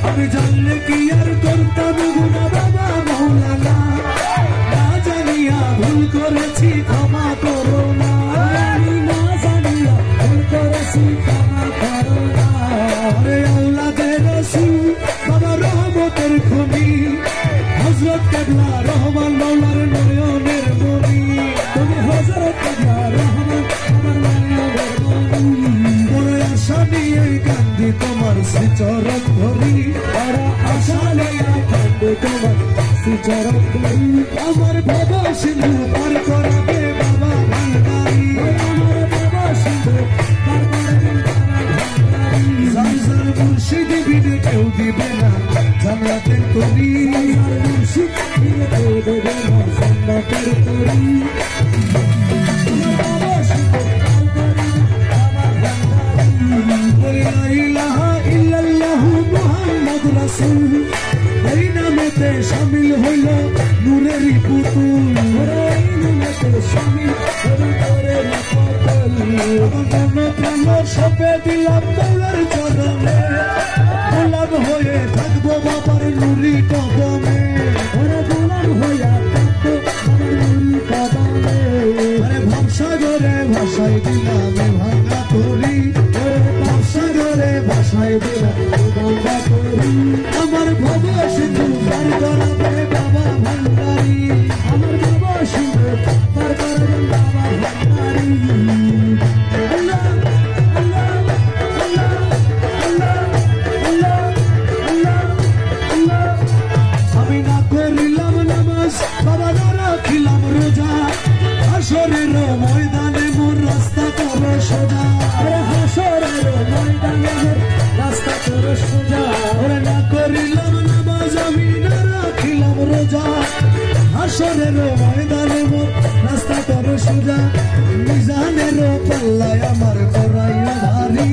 আমি জানলে কি আর করতাম গুনাহ বাবা মাওলানা, না জানিয়া ভুল করেছি ক্ষমা করো না, আমি না জানিয়া ভুল করেছি ক্ষমা করো না। আরে আওলাদে রাসূল বাবা রহমতের খনি, হযরত কেবলা রহমান মাওলার নয়নের মনি, তুমি হযরত কেবলা রহমান আমার নয়নের মনি। বড় আশা নিয়ে কান্দি তোমার শ্রীচরণ ধরি, বড় আশা নিয়ে কান্দি তোমার শ্রীচরণ ধরি। আমার বাবা সিন্ধু পার করাবে বাবা ভান্ডারি, আমার বাবা সিন্ধু পার করাবে বাবা ভান্ডারি। জানজার মুর্শিদ বিনে কেউ দিবে না জান্নাতের তরি, জানজার মুর্শিদ বিনে কেউ দেবে না জান্নাতের তরি। এই নামেতে শামিল হইল নূরেরই পুতুল, এই নামেতে শামিল হইল নূরেরই পুতুল। আমার প্রাণ সপে দিলাম মৌলার চরণে, গোলাম হয়ে থাকবো বাবার নুরি কদমে, ওরা গোলাম হইয়া থাকবো বাবার নুরি কদমে। আরে ভাবসাগরে ভাসাই দিলাম ভাঙা তরি, ভাবসাগরে ভাসাই দিলাম ভাঙা তরি। আমার বাবা সিন্ধু পার করাবে বাবা ভান্ডারি, আমার বাবা সিন্ধু পার করাবে বাবা ভান্ডারি। আল্লাহ আল্লাহ আল্লাহ আল্লাহ আল্লাহ আল্লাহ আল্লাহ। আমি না করিলাম নামাজ বাবা না রাখিলাম রোজা, হাসরের ময়দানে মোর রাস্তা করো সোজা, হাসরের ময়দানে মোর রাস্তা করো সোজা। ওরে না করিলাম নামাজ আমি না রাখিলাম রোজা, হাসরের ময়দানে মোর রাস্তা করো সোজা। মিজানের পাল্লায় আমার করাইও ভারী,